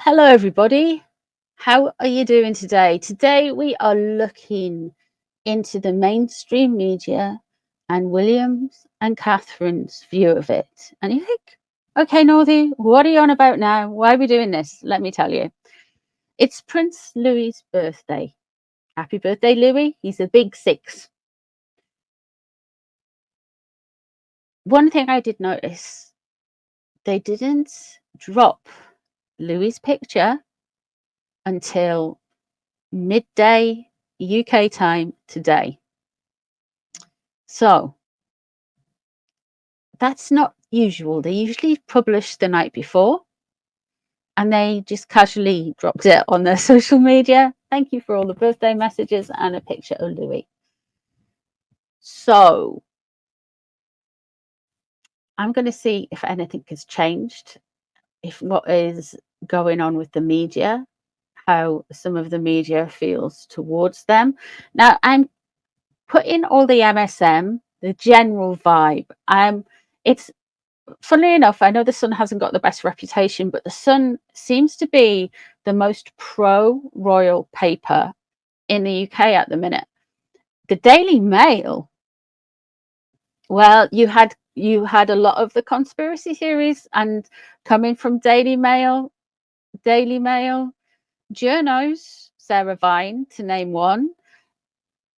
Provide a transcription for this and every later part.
Hello everybody, how are you doing today? Today we are looking into the mainstream media and William's and Catherine's view of it. And you think, okay Northy, what are you on about now? Why are we doing this? Let me tell you. It's Prince Louis's birthday. Happy birthday, Louis. He's a big 6. One thing I did notice, they didn't drop Louis's picture until midday UK time today. So that's not usual. They usually publish the night before and they just casually dropped it on their social media. Thank you for all the birthday messages and a picture of Louis. So I'm going to see if anything has changed, if what is going on with the media, how some of the media feels towards them. Now I'm putting all the MSM, the general vibe. It's funnily enough, I know the Sun hasn't got the best reputation, but the Sun seems to be the most pro-royal paper in the UK at the minute. The Daily Mail, well, you had a lot of the conspiracy theories, and coming from Daily Mail journos, Sarah Vine, to name one,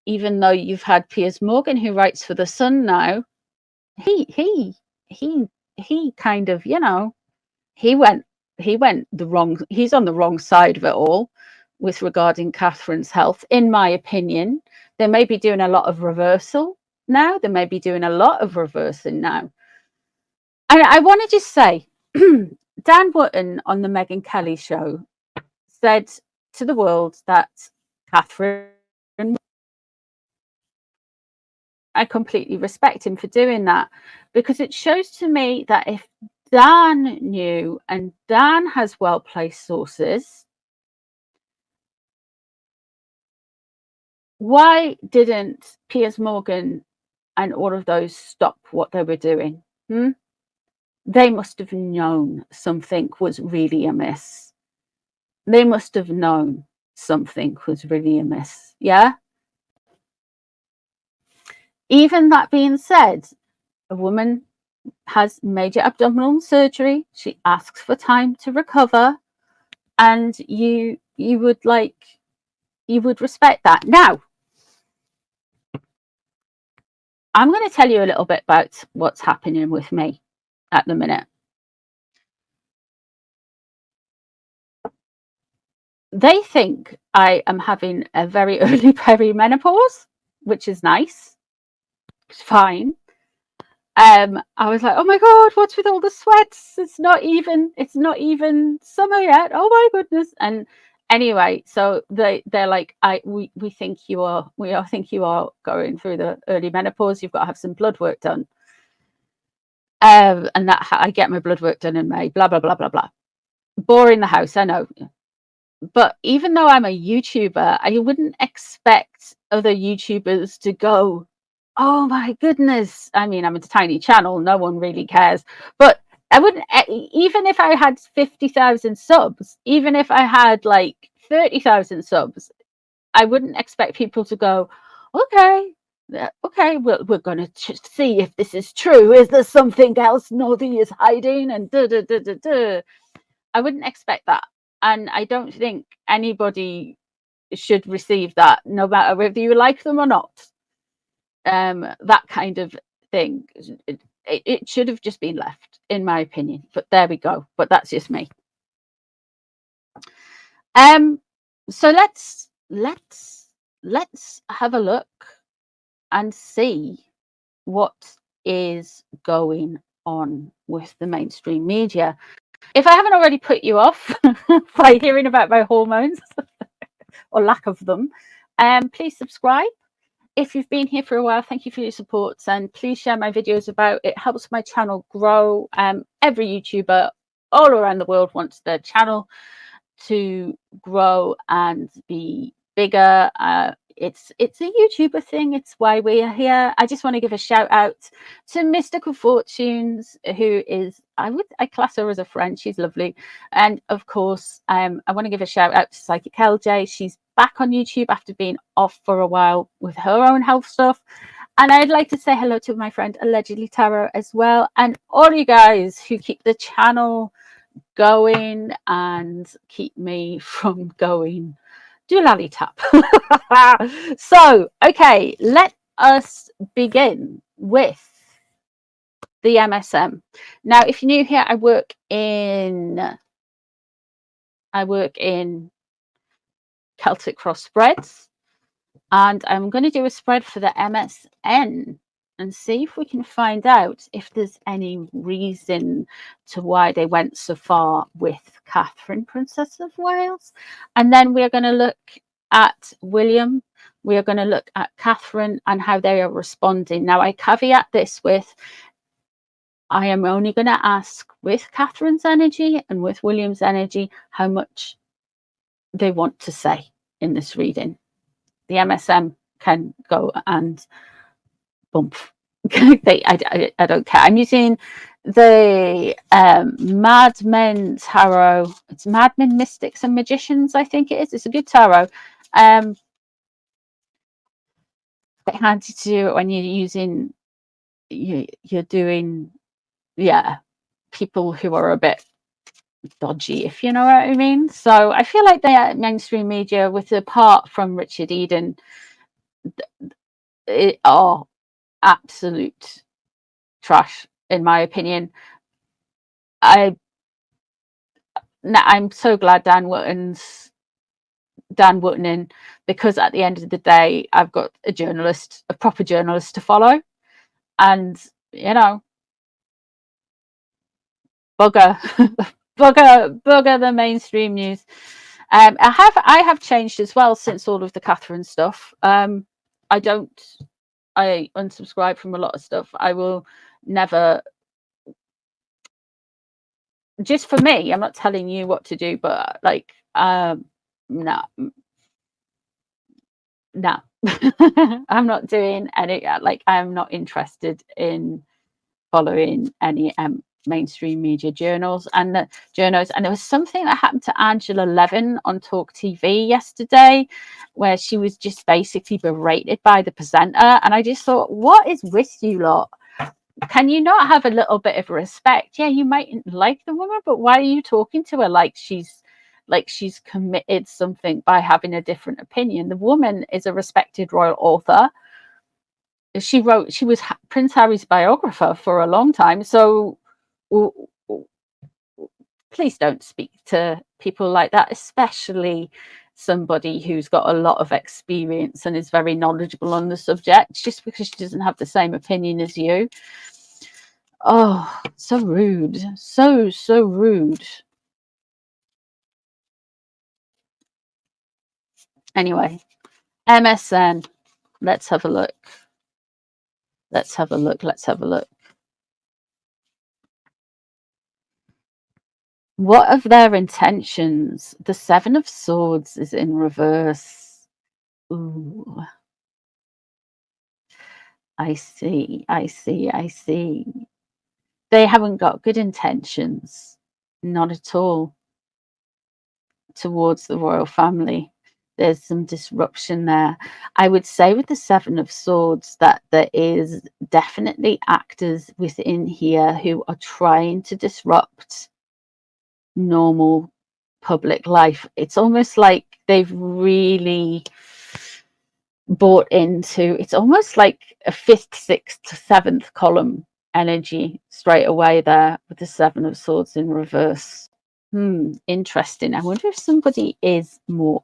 even though you've had Piers Morgan, who writes for the Sun now, he kind of, he went the wrong, he's on the wrong side of it all with regarding Catherine's health, in my opinion. They may be doing a lot of reversal now. They may be doing a lot of reversing now. I want to just say, Dan Wootton on the Megyn Kelly show said to the world that Catherine, I completely respect him for doing that, because it shows to me that if Dan knew, and Dan has well-placed sources, why didn't Piers Morgan and all of those stop what they were doing? They must have known something was really amiss. They must have known something was really amiss. Yeah. Even that being said, a woman has major abdominal surgery. She asks for time to recover, and you would respect that. Now, I'm going to tell you a little bit about what's happening with me at the minute. They think I am having a very early perimenopause, which is nice. It's fine. I was like, oh my god, what's with all the sweats? It's not even summer yet. Oh my goodness. And anyway, so they're like, we think you are going through the early menopause. You've got to have some blood work done. And that I get my blood work done in May. Blah blah blah blah blah. Boring the house, I know. But even though I'm a YouTuber, I wouldn't expect other YouTubers to go, oh my goodness. I mean, I'm a tiny channel, no one really cares. But I wouldn't, even if I had 50,000 subs, even if I had like 30,000 subs, I wouldn't expect people to go, okay, we're going to see if this is true. Is there something else Northy is hiding? And I wouldn't expect that. And I don't think anybody should receive that, no matter whether you like them or not. That kind of thing, it should have just been left, in my opinion. But there we go. But that's just me. So let's have a look and see what is going on with the mainstream media. If I haven't already put you off by hearing about my hormones or lack of them, please subscribe. If you've been here for a while, thank you for your support, and please share my videos about it. Helps my channel grow. Every YouTuber all around the world wants their channel to grow and be bigger. it's a YouTuber thing. It's why we are here. I just want to give a shout out to Mystical Fortunes, who is, I class her as a friend. She's lovely. And of course, I want to give a shout out to Psychic LJ. She's back on YouTube after being off for a while with her own health stuff. And I'd like to say hello to my friend Allegedly Tarot as well, and all you guys who keep the channel going and keep me from going doolally tap. So, okay, let us begin with the MSM. Now, if you're new here, I work in Celtic cross spreads, and I'm going to do a spread for the MSN and see if we can find out if there's any reason to why they went so far with Catherine, Princess of Wales. And then we're going to look at William. We are going to look at Catherine and how they are responding. Now, I caveat this with, I am only going to ask with Catherine's energy and with William's energy how much they want to say in this reading. The MSM can go and bump. I don't care. I'm using the Madmen Tarot. It's Madmen Mystics and Magicians, I think it is. It's a good tarot. It's handy to do it when you're using, you're doing, people who are a bit dodgy, if you know what I mean. So I feel like the mainstream media, with apart from Richard Eden, are absolute trash, in my opinion. I'm so glad Dan Wotton's Dan Wottonin, because at the end of the day, I've got a proper journalist to follow, and bugger, bugger the mainstream news. I have changed as well since all of the Catherine stuff. I unsubscribe from a lot of stuff. I will never, just for me, I'm not telling you what to do, but like, no, I'm not doing any, like, I'm not interested in following any mainstream media journals. And there was something that happened to Angela Levin on Talk TV yesterday, where she was just basically berated by the presenter, and I just thought, what is with you lot? Can you not have a little bit of respect? Yeah, you mightn't like the woman, but why are you talking to her like she's committed something by having a different opinion? The woman is a respected royal author. She was Prince Harry's biographer for a long time. So please don't speak to people like that, especially somebody who's got a lot of experience and is very knowledgeable on the subject, just because she doesn't have the same opinion as you. Oh, so rude. So rude. Anyway, MSN. Let's have a look. Let's have a look. What of their intentions? The Seven of Swords is in reverse. Ooh. I see. They haven't got good intentions. Not at all. Towards the royal family. There's some disruption there. I would say with the Seven of Swords that there is definitely actors within here who are trying to disrupt normal public life. It's almost like they've really bought into, it's almost like a 5th, 6th, 7th column energy straight away there with the Seven of Swords in reverse. Interesting. I wonder if somebody is more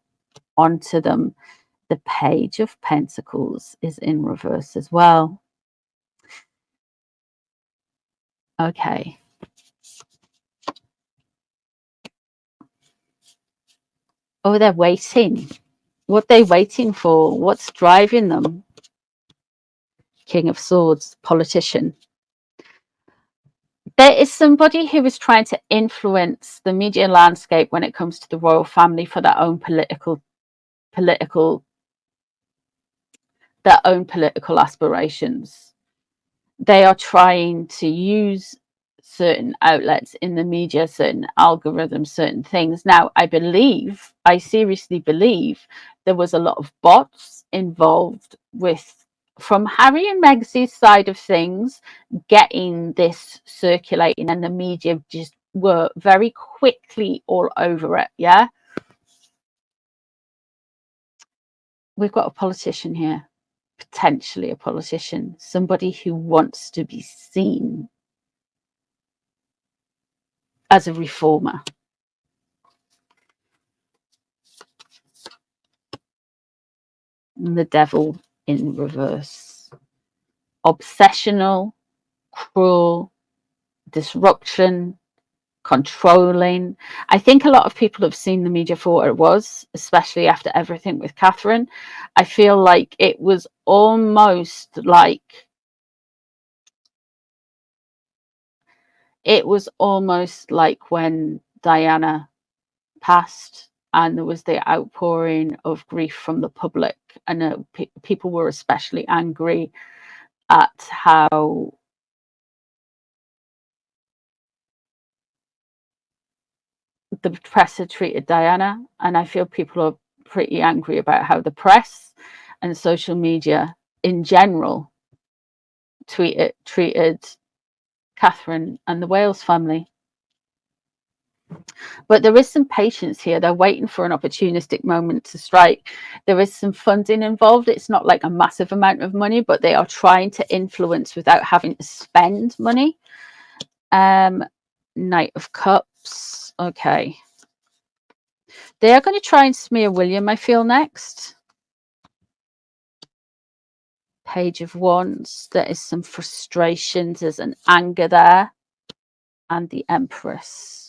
onto them. The Page of Pentacles is in reverse as well. Okay. Oh, they're waiting. What are they waiting for? What's driving them? King of Swords, politician. There is somebody who is trying to influence the media landscape when it comes to the royal family for their own political their own political aspirations. They are trying to use certain outlets in the media, certain algorithms, certain things. Now, I seriously believe there was a lot of bots involved with, from Harry and Meg's side of things, getting this circulating, and the media just were very quickly all over it. Yeah. We've got a politician here, potentially a politician, somebody who wants to be seen as a reformer. And the devil in reverse. Obsessional, cruel, disruption, controlling. I think a lot of people have seen the media for what it was, especially after everything with Catherine. I feel like it was almost like when Diana passed and there was the outpouring of grief from the public. I know people were especially angry at how the press had treated Diana, and I feel people are pretty angry about how the press and social media in general treated Catherine and the Wales family. But there is some patience here. They're waiting for an opportunistic moment to strike. There is some funding involved. It's not like a massive amount of money, but they are trying to influence without having to spend money. Knight of Cups. Okay. They are going to try and smear William, I feel, next. Page of Wands. There is some frustrations. There's an anger there. And the Empress.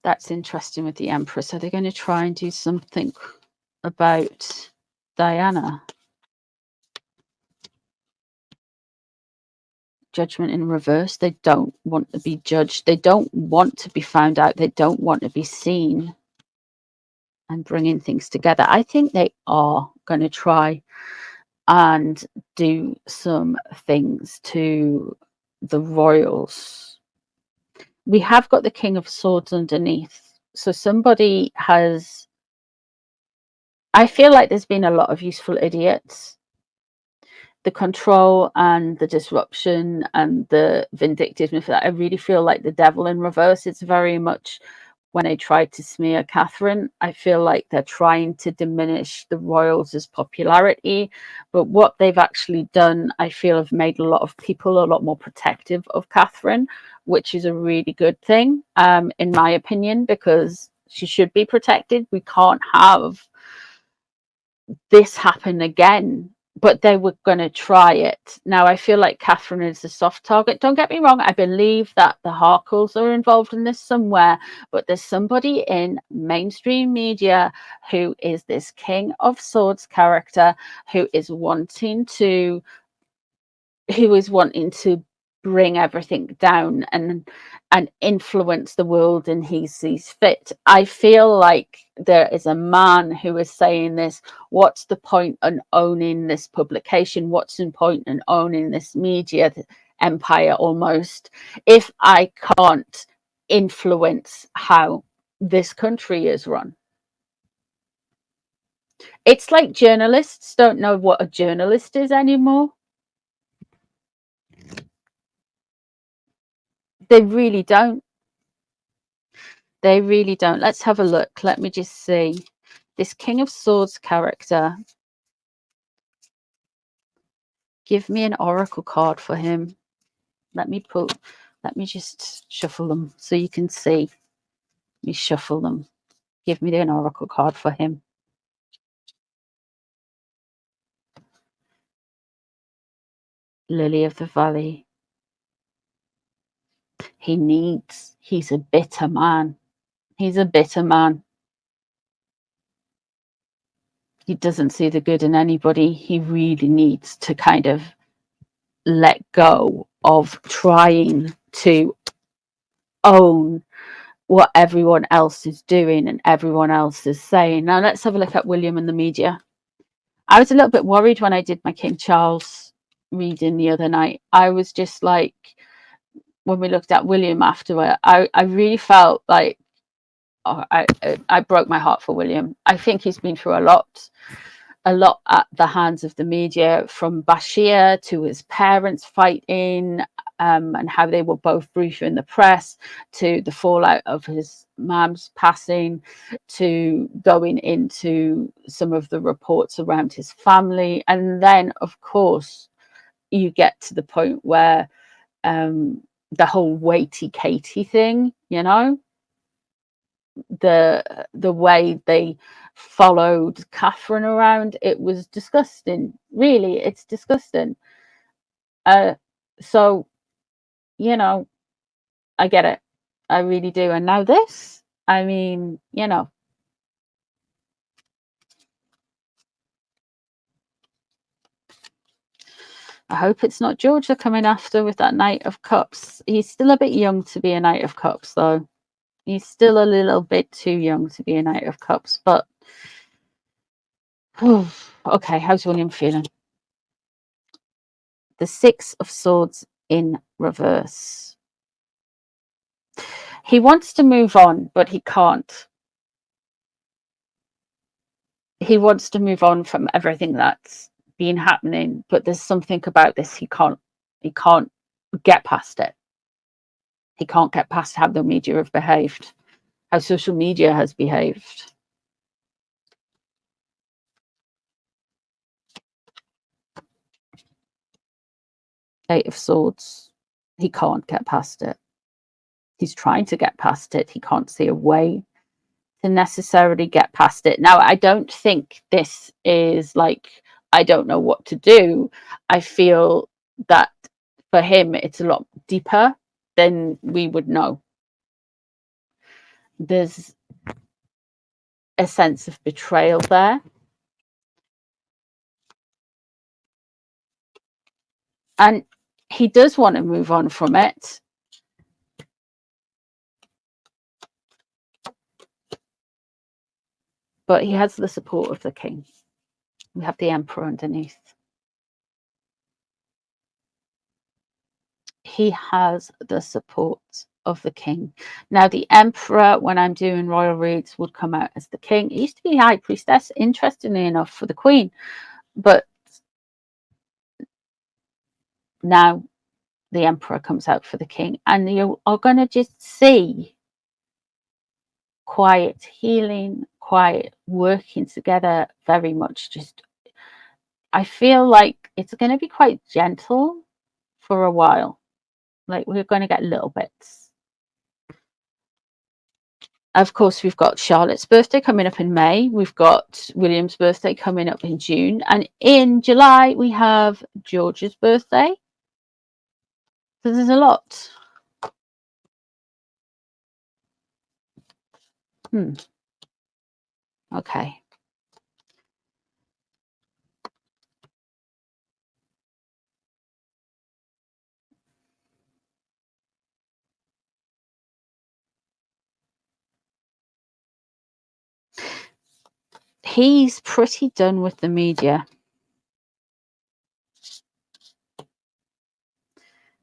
That's interesting with the Empress. Are they going to try and do something about Diana? Judgment in reverse. They don't want to be judged. They don't want to be found out. They don't want to be seen. And bringing things together. I think they are going to try and do some things to the royals. We have got the King of Swords underneath. So somebody has... I feel like there's been a lot of useful idiots. The control and the disruption and the vindictiveness, I really feel like the devil in reverse. It's very much when they tried to smear Catherine. I feel like they're trying to diminish the royals' popularity, but what they've actually done, I feel, have made a lot of people a lot more protective of Catherine, which is a really good thing, in my opinion, because she should be protected. We can't have this happen again, but they were going to try it. Now, I feel like Catherine is a soft target. Don't get me wrong. I believe that the Harkles are involved in this somewhere, but there's somebody in mainstream media who is this King of Swords character who is wanting to bring everything down and influence the world and he sees fit. I feel like there is a man who is saying this. What's the point in owning this publication? What's the point in owning this media empire almost if I can't influence how this country is run? It's like journalists don't know what a journalist is anymore. They really don't. They really don't. Let's have a look. Let me just see. This King of Swords character. Give me an oracle card for him. Let me just shuffle them so you can see. Let me shuffle them. Give me an oracle card for him. Lily of the Valley. He's a bitter man. He's a bitter man. he doesn't see the good in anybody. He really needs to kind of let go of trying to own what everyone else is doing and everyone else is saying. Now let's have a look at William and the media. I was a little bit worried when I did my King Charles reading the other night. I was just like, when we looked at William afterward, I really felt like, oh, I broke my heart for William. I think he's been through a lot at the hands of the media, from Bashir to his parents fighting, and how they were both briefed in the press, to the fallout of his mum's passing, to going into some of the reports around his family. And then, of course, you get to the point where the whole weighty Katie thing, you know, the way they followed Catherine around, it was disgusting. Really, it's disgusting. So, you know, I get it. I really do. And now this, I mean, you know, I hope it's not George they're coming after with that Knight of Cups. He's still a bit young to be a Knight of Cups, though. He's still a little bit too young to be a Knight of Cups, but okay, how's William feeling? The Six of Swords in reverse. He wants to move on, but he can't. He wants to move on from everything that's been happening, but there's something about this he can't get past it. He can't get past how the media have behaved, how social media has behaved. Eight of Swords. He can't get past it. He's trying to get past it. He can't see a way to necessarily get past it. Now, I don't think this is like, I don't know what to do. I feel that for him, it's a lot deeper than we would know. There's a sense of betrayal there. And he does want to move on from it. But he has the support of the king. We have the emperor underneath. He has the support of the king. Now, the emperor, when I'm doing royal reads, would come out as the king. He used to be high priestess, interestingly enough, for the queen. But now the emperor comes out for the king. And you are going to just see quiet healing, quiet working together, very much just, I feel like it's going to be quite gentle for a while. Like, we're going to get little bits. Of course, we've got Charlotte's birthday coming up in May. We've got William's birthday coming up in June. And in July, we have George's birthday. So there's a lot. Okay. He's pretty done with the media.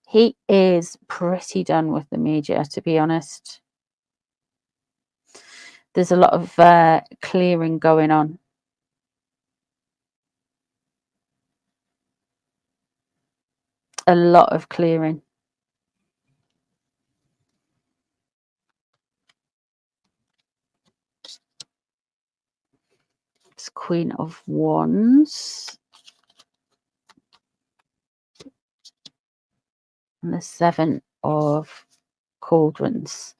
He is pretty done with the media, to be honest. There's a lot of clearing going on. A lot of clearing. It's Queen of Wands. And the Seven of Cauldrons.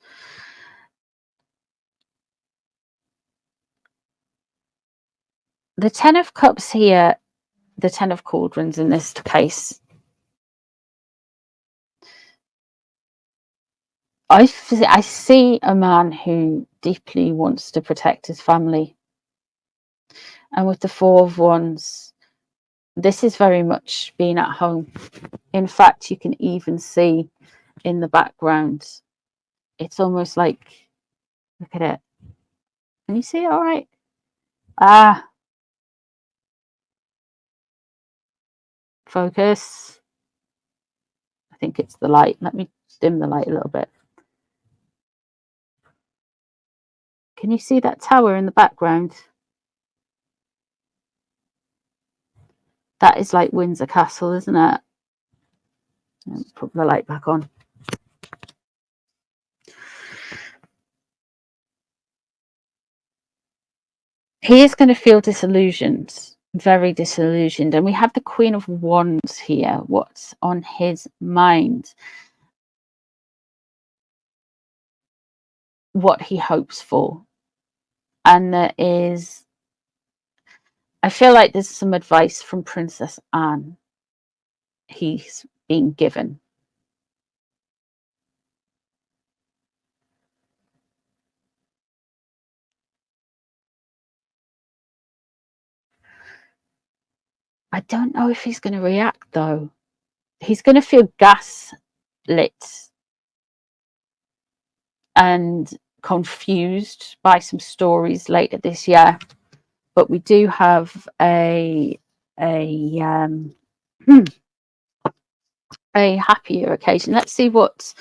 The Ten of Cups here, the Ten of Cauldrons in this case, I see a man who deeply wants to protect his family. And with the Four of Wands, this is very much being at home. In fact, you can even see in the background, it's almost like, look at it. Can you see it all right? Focus. I think it's the light. Let me dim the light a little bit. Can you see that tower in the background? That is like Windsor Castle, isn't it? Let's put the light back on. He is going to feel disillusioned, very disillusioned. And we have the Queen of Wands here. What's on his mind? What he hopes for. And there is, I feel like there's some advice from Princess Anne he's being given. I don't know if he's going to react, though. He's going to feel gaslit and confused by some stories later this year. But we do have a happier occasion. Let's see what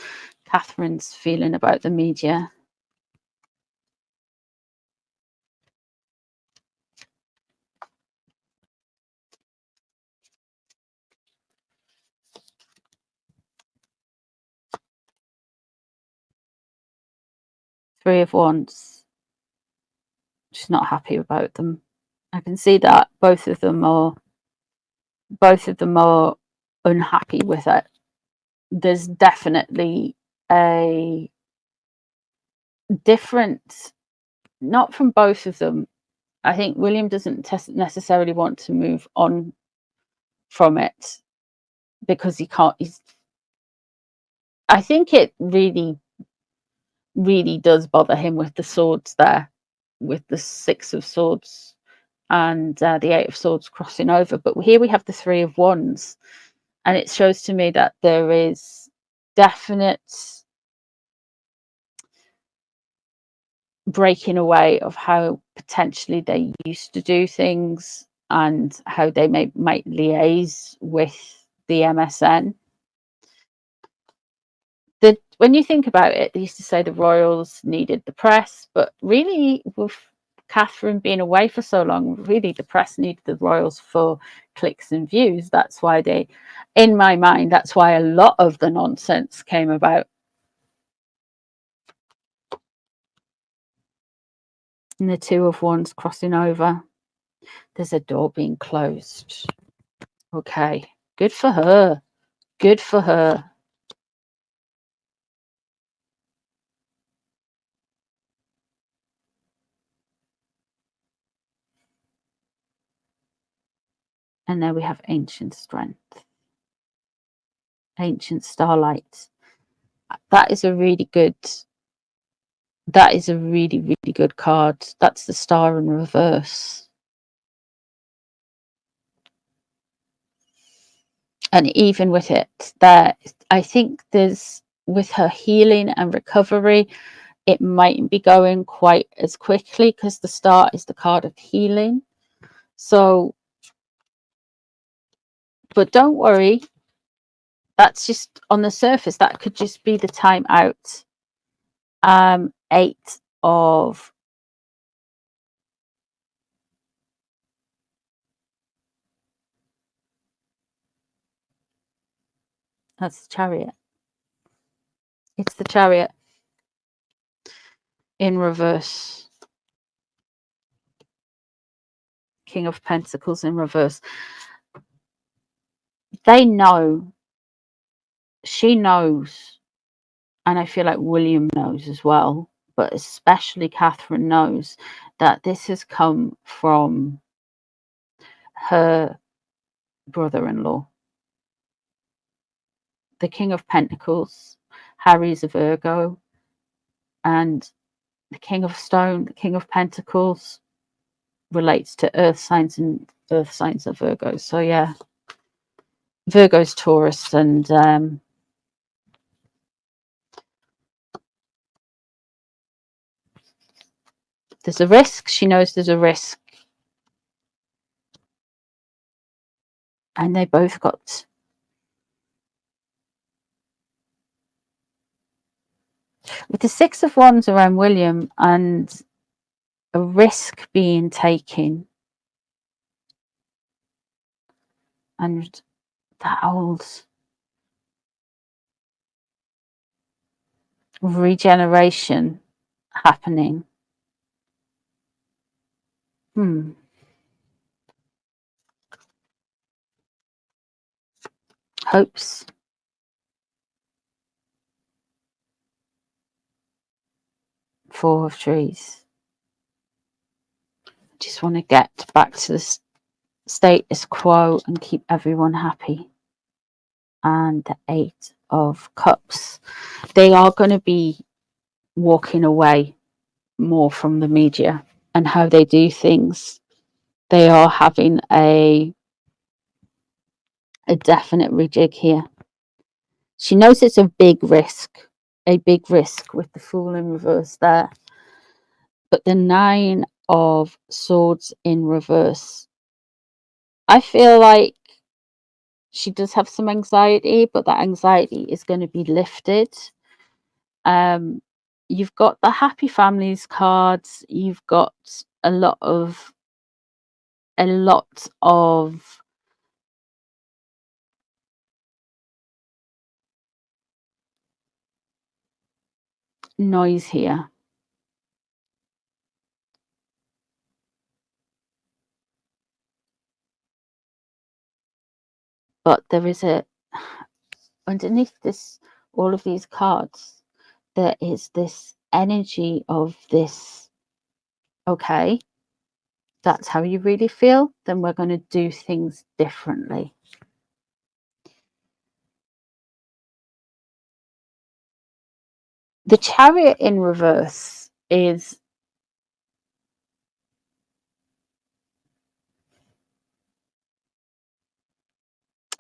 Catherine's feeling about the media. Three of Wands. She's not happy about them. I can see that both of them are unhappy with it. There's definitely a difference, not from both of them. I think William doesn't necessarily want to move on from it because he can't. I think it really does bother him with the swords there, with the Six of Swords and the Eight of Swords crossing over. But here we have the Three of Wands, and it shows to me that there is definite breaking away of how potentially they used to do things and how they might liaise with the MSN. When you think about it, they used to say the royals needed the press, but really with Catherine being away for so long, really the press needed the royals for clicks and views. That's why in my mind, that's why a lot of the nonsense came about. And the Two of Wands crossing over. There's a door being closed. Okay, good for her. Good for her. And there we have ancient strength. Ancient starlight. That is a really good card. That's the star in reverse. And even with it there, I think there's, with her healing and recovery, it mightn't be going quite as quickly because the star is the card of healing. So, but don't worry, that's just on the surface. That could just be the time out. Eight of that's the Chariot. It's the Chariot in reverse. King of Pentacles in reverse. They know. She knows. And I feel like William knows as well. But especially Catherine knows that this has come from her brother-in-law. The King of Pentacles. Harry's a Virgo. And the King of Stone, the King of Pentacles, relates to earth signs, and earth signs are Virgos. So yeah, Virgo's Taurus, and there's a risk. She knows there's a risk. And they both got with the Six of Wands around William and a risk being taken, and that old regeneration happening. Hopes. Four of Trees. Just want to get back to the status quo and keep everyone happy. And the Eight of Cups. They are going to be walking away more from the media and how they do things. They are having a definite rejig here. She knows it's a big risk with the Fool in reverse there. But the Nine of Swords in reverse, I feel like she does have some anxiety, but that anxiety is going to be lifted. You've got the Happy Families cards. You've got a lot of noise here. But there is underneath this, all of these cards, there is this energy of this, okay, that's how you really feel, then we're going to do things differently. The Chariot in reverse is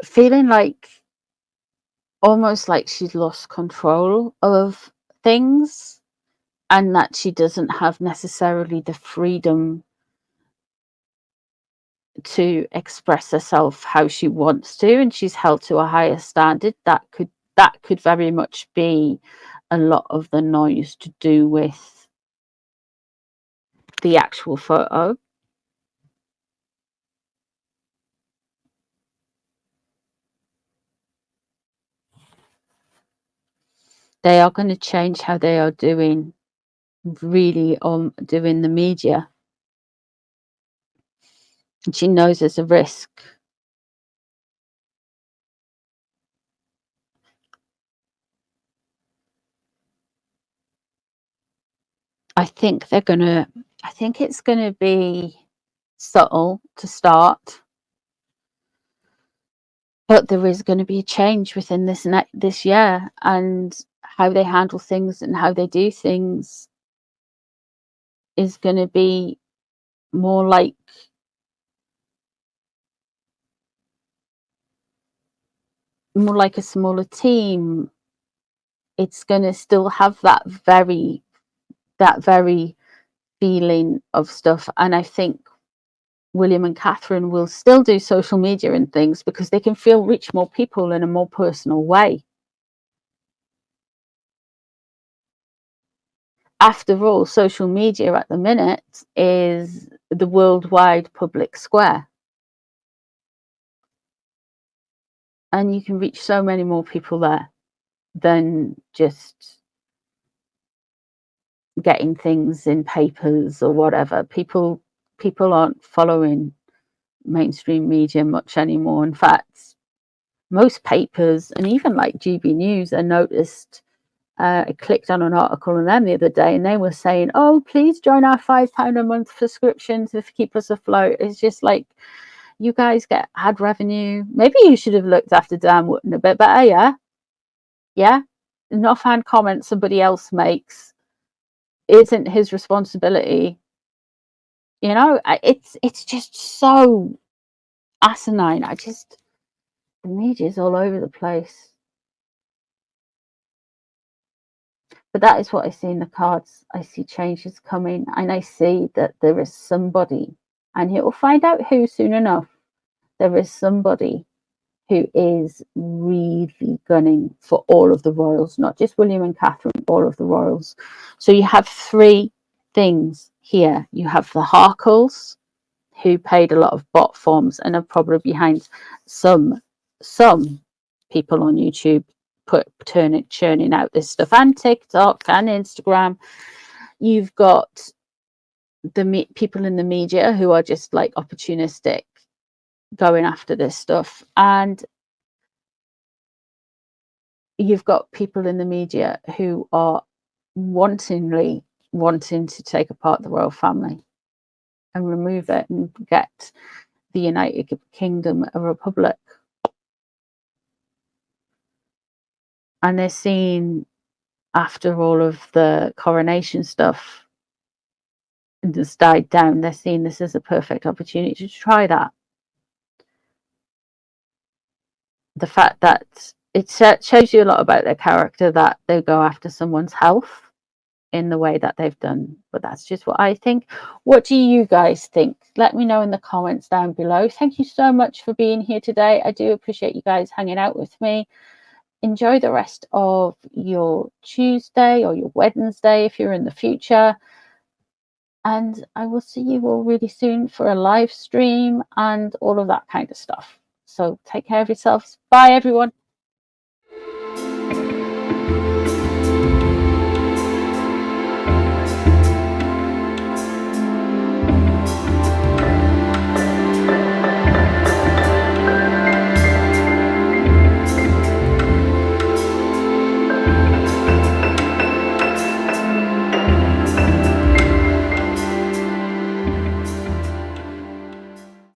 feeling like almost like she's lost control of things, and that she doesn't have necessarily the freedom to express herself how she wants to, and she's held to a higher standard. That could very much be a lot of the noise to do with the actual photo. They are going to change how they are doing doing the media, and she knows there's a risk. I think it's gonna be subtle to start, but there is going to be a change within this year, and how they handle things and how they do things is going to be more like a smaller team. It's going to still have that very feeling of stuff, and I think William and Catherine will still do social media and things because they can reach more people in a more personal way. After all, social media at the minute is the worldwide public square, and you can reach so many more people there than just getting things in papers or whatever. People aren't following mainstream media much anymore. In fact, most papers, and even like GB News, I noticed, I clicked on an article on them the other day, and they were saying, oh, please join our £5 a month subscription to keep us afloat. It's just like, you guys get ad revenue. Maybe you should have looked after Dan Wootton a bit better. Yeah, an offhand comment somebody else makes isn't his responsibility You know, it's just so asinine. The media's all over the place. But that is what I see in the cards. I see changes coming, and I see that there is somebody, and you'll find out who soon enough. There is somebody who is really gunning for all of the royals, not just William and Catherine, all of the royals. So you have three things here. You have the Harkles, who paid a lot of bot forms and are probably behind some people on YouTube churning out this stuff, and TikTok and Instagram. You've got the people in the media who are just like opportunistic, going after this stuff, and you've got people in the media who are wanting to take apart the royal family and remove it and get the United Kingdom a republic. And they're seeing, after all of the coronation stuff just died down, they're seeing this as a perfect opportunity to try that. The fact that it shows you a lot about their character, that they go after someone's health in the way that they've done. But that's just what I think. What do you guys think? Let me know in the comments down below. Thank you so much for being here today. I do appreciate you guys hanging out with me. Enjoy the rest of your Tuesday or your Wednesday if you're in the future. And I will see you all really soon for a live stream and all of that kind of stuff. So take care of yourselves. Bye, everyone.